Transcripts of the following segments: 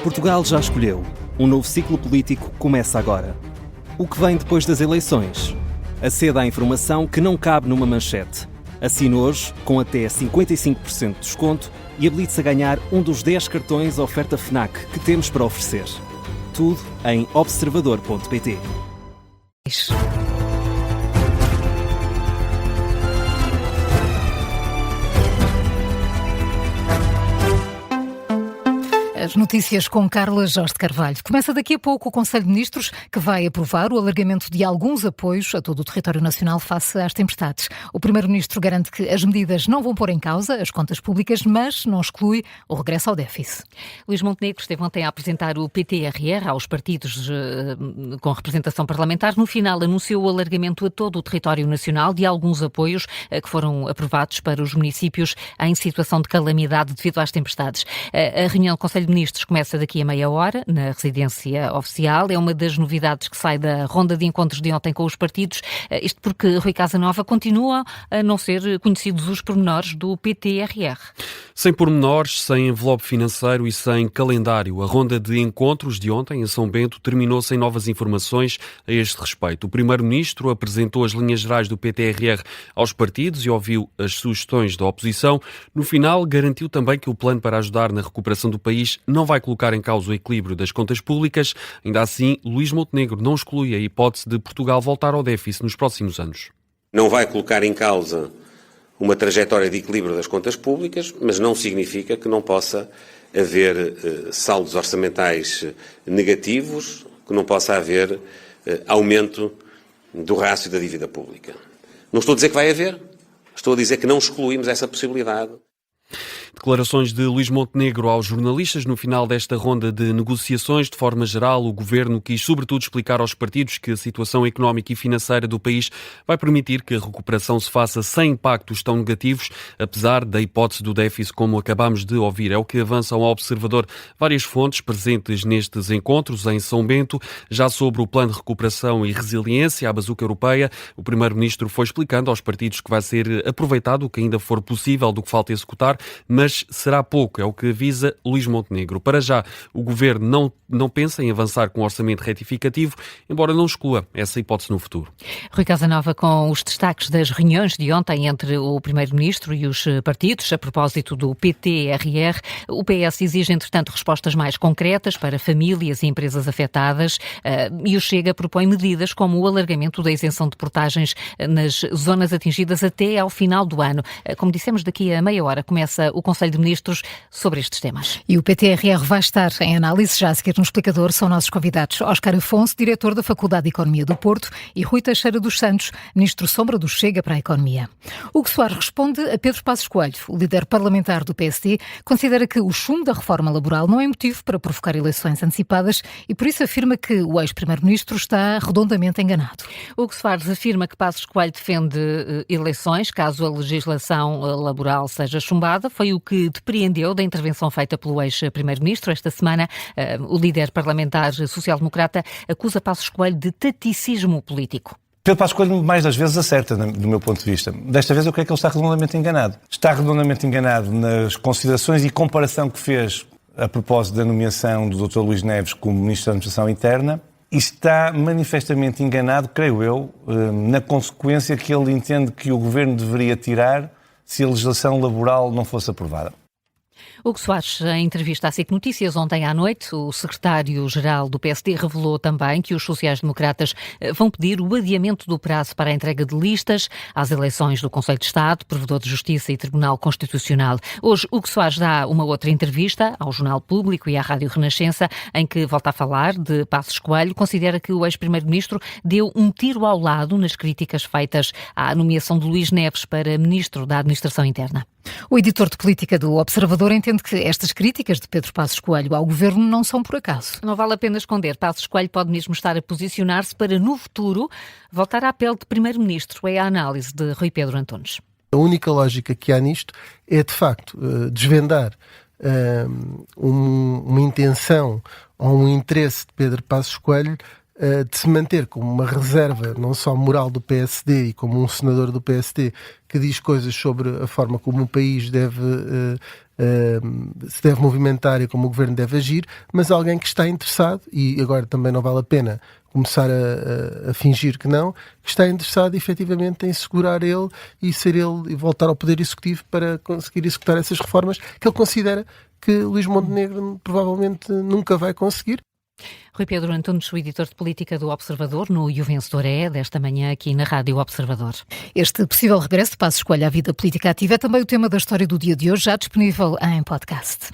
Portugal já escolheu. Um novo ciclo político começa agora. O que vem depois das eleições? Aceda à informação que não cabe numa manchete. Assine hoje, com até 55% de desconto, e habilite-se a ganhar um dos 10 cartões oferta FNAC que temos para oferecer. Tudo em observador.pt. As notícias com Carla Jorge de Carvalho. Começa daqui a pouco o Conselho de Ministros, que vai aprovar o alargamento de alguns apoios a todo o território nacional face às tempestades. O Primeiro-Ministro garante que as medidas não vão pôr em causa as contas públicas, mas não exclui o regresso ao déficit. Luís Montenegro esteve ontem a apresentar o PTRR aos partidos com representação parlamentar. No final, anunciou o alargamento a todo o território nacional de alguns apoios que foram aprovados para os municípios em situação de calamidade devido às tempestades. A reunião do Conselho de Ministros começa daqui a meia hora, na residência oficial. É uma das novidades que sai da ronda de encontros de ontem com os partidos. Isto porque Rui Casanova continua a não ser conhecidos os pormenores do PTRR. Sem pormenores, sem envelope financeiro e sem calendário. A ronda de encontros de ontem em São Bento terminou sem novas informações a este respeito. O Primeiro-Ministro apresentou as linhas gerais do PTRR aos partidos e ouviu as sugestões da oposição. No final, garantiu também que o plano para ajudar na recuperação do país não vai colocar em causa o equilíbrio das contas públicas. Ainda assim, Luís Montenegro não exclui a hipótese de Portugal voltar ao déficit nos próximos anos. Não vai colocar em causa uma trajetória de equilíbrio das contas públicas, mas não significa que não possa haver saldos orçamentais negativos, que não possa haver aumento do rácio da dívida pública. Não estou a dizer que vai haver, estou a dizer que não excluímos essa possibilidade. Declarações de Luís Montenegro aos jornalistas no final desta ronda de negociações. De forma geral, o Governo quis sobretudo explicar aos partidos que a situação económica e financeira do país vai permitir que a recuperação se faça sem impactos tão negativos, apesar da hipótese do déficit, como acabámos de ouvir. É o que avançam ao Observador várias fontes presentes nestes encontros em São Bento. Já sobre o Plano de Recuperação e Resiliência, a bazuca europeia, o Primeiro-Ministro foi explicando aos partidos que vai ser aproveitado o que ainda for possível do que falta executar, mas será pouco, é o que avisa Luís Montenegro. Para já, o Governo não pensa em avançar com um orçamento retificativo, embora não exclua essa hipótese no futuro. Rui Casanova, com os destaques das reuniões de ontem entre o Primeiro-Ministro e os partidos, a propósito do PTRR, o PS exige, entretanto, respostas mais concretas para famílias e empresas afetadas e o Chega propõe medidas como o alargamento da isenção de portagens nas zonas atingidas até ao final do ano. Como dissemos, daqui a meia hora começa o Conselho de Ministros sobre estes temas. E o PTRR vai estar em análise já a seguir no explicador. São nossos convidados Óscar Afonso, diretor da Faculdade de Economia do Porto, e Rui Teixeira dos Santos, ministro sombra do Chega para a Economia. Hugo Soares responde a Pedro Passos Coelho. O líder parlamentar do PSD considera que o chumbo da reforma laboral não é motivo para provocar eleições antecipadas e por isso afirma que o ex-primeiro-ministro está redondamente enganado. Hugo Soares afirma que Passos Coelho defende eleições caso a legislação laboral seja chumbada. Foi o que depreendeu da intervenção feita pelo ex-primeiro-ministro. Esta semana, o líder parlamentar social-democrata acusa Passos Coelho de taticismo político. Pedro Passos Coelho, mais das vezes, acerta, do meu ponto de vista. Desta vez eu creio que ele está redondamente enganado. Está redondamente enganado nas considerações e comparação que fez a propósito da nomeação do Dr. Luís Neves como Ministro da Administração Interna e está manifestamente enganado, creio eu, na consequência que ele entende que o Governo deveria tirar se a legislação laboral não fosse aprovada. Hugo Soares, em entrevista à SIC Notícias ontem à noite, o secretário-geral do PSD revelou também que os sociais-democratas vão pedir o adiamento do prazo para a entrega de listas às eleições do Conselho de Estado, Provedor de Justiça e Tribunal Constitucional. Hoje, Hugo Soares dá uma outra entrevista ao Jornal Público e à Rádio Renascença, em que volta a falar de Passos Coelho. Considera que o ex-primeiro-ministro deu um tiro ao lado nas críticas feitas à nomeação de Luís Neves para Ministro da Administração Interna. O editor de política do Observador entende que estas críticas de Pedro Passos Coelho ao Governo não são por acaso. Não vale a pena esconder. Passos Coelho pode mesmo estar a posicionar-se para, no futuro, voltar à pele de Primeiro-Ministro. É a análise de Rui Pedro Antunes. A única lógica que há nisto é, de facto, desvendar uma intenção ou um interesse de Pedro Passos Coelho de se manter como uma reserva, não só moral do PSD e como um senador do PSD que diz coisas sobre a forma como o país se deve movimentar e como o governo deve agir, mas alguém que está interessado, e agora também não vale a pena começar a fingir que não, que está interessado efetivamente em segurar ele e ser ele e voltar ao poder executivo para conseguir executar essas reformas que ele considera que Luís Montenegro provavelmente nunca vai conseguir. Rui Pedro Antunes, o editor de política do Observador, no E o Vencedor é, desta manhã aqui na Rádio Observador. Este possível regresso de Passos Coelho à vida política ativa é também o tema da história do dia de hoje, já disponível em podcast.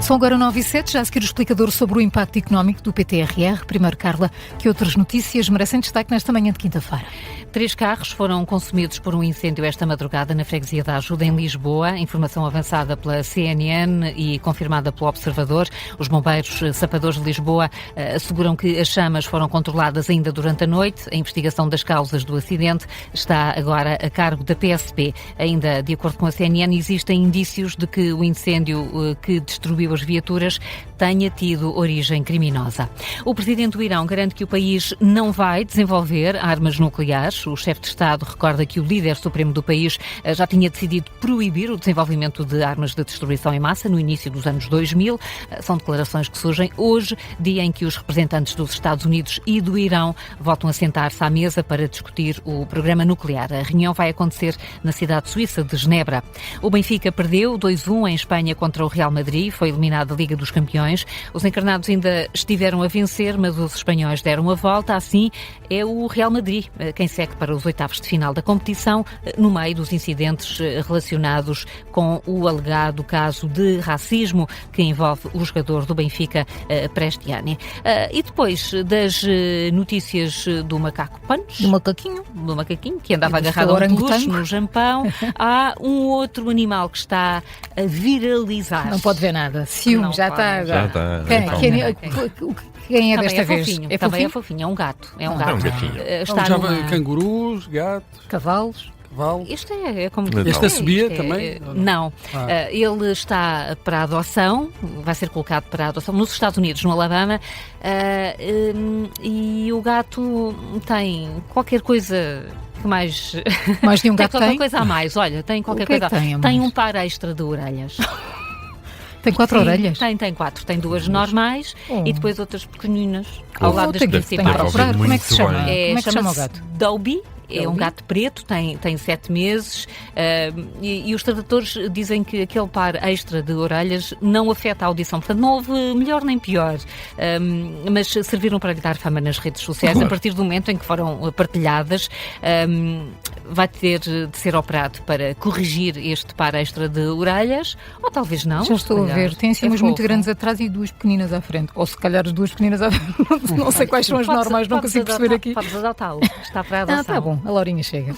São agora 9h07, já a seguir o explicador sobre o impacto económico do PTRR. Primeiro, Carla, que outras notícias merecem destaque nesta manhã de quinta-feira? 3 carros foram consumidos por um incêndio esta madrugada na freguesia da Ajuda, em Lisboa. Informação avançada pela CNN e confirmada pelo Observador. Os bombeiros sapadores de Lisboa asseguram que as chamas foram controladas ainda durante a noite. A investigação das causas do acidente está agora a cargo da PSP. Ainda, de acordo com a CNN, existem indícios de que o incêndio que destruiu as viaturas tenha tido origem criminosa. O presidente do Irão garante que o país não vai desenvolver armas nucleares. O chefe de Estado recorda que o líder supremo do país já tinha decidido proibir o desenvolvimento de armas de destruição em massa no início dos anos 2000. São declarações que surgem hoje, dia em que os representantes dos Estados Unidos e do Irão voltam a sentar-se à mesa para discutir o programa nuclear. A reunião vai acontecer na cidade suíça de Genebra. O Benfica perdeu 2-1 em Espanha contra o Real Madrid, foi eliminado da Liga dos Campeões. Os encarnados ainda estiveram a vencer, mas os espanhóis deram a volta. Assim, é o Real Madrid quem segue para os oitavos de final da competição, no meio dos incidentes relacionados com o alegado caso de racismo que envolve o jogador do Benfica, Prestiani. E depois das notícias do macaco Punch, Do macaquinho, que andava agarrado a um peluche no Jampão, há um outro animal que está a viralizar. não pode ver nada. Ciúme, Não já pode. está agora. Quem é desta vez? Fofinho. Também é fofinho, é um gato. É um gato. É um gatinho. Está Já numa... cangurus, gatos, Cavalos. cavalos. Isto é como... Este assobia isto também? Não. Ele está para adoção, vai ser colocado para adoção nos Estados Unidos, no Alabama, e o gato tem qualquer coisa... Mais de um gato qualquer tem? coisa a mais, olha, tem qualquer O que é coisa. que tem a Tem mais? um par extra de orelhas. Tem 4 orelhas? Tem 4. Tem 2 normais e depois outras pequeninas ao lado das Tenho que principais. procurar. Como é que se chama? Muito Como é que se chama o Chama-se gato? Dobby. É um Dobby? gato preto, tem 7 meses e os tradutores dizem que aquele par extra de orelhas não afeta a audição. Portanto, não houve melhor nem pior, mas serviram para lhe dar fama nas redes sociais. A partir do momento em que foram partilhadas, vai ter de ser operado para corrigir este par extra de orelhas, ou talvez não. Já estou a ver. Tem assim umas muito grandes atrás e 2 pequeninas à frente. Ou se calhar as 2 pequeninas à frente. Não sei quais são as normais, não consigo perceber aqui. Podes adotá-lo. Está para adoção. Tá bom. A Laurinha chega.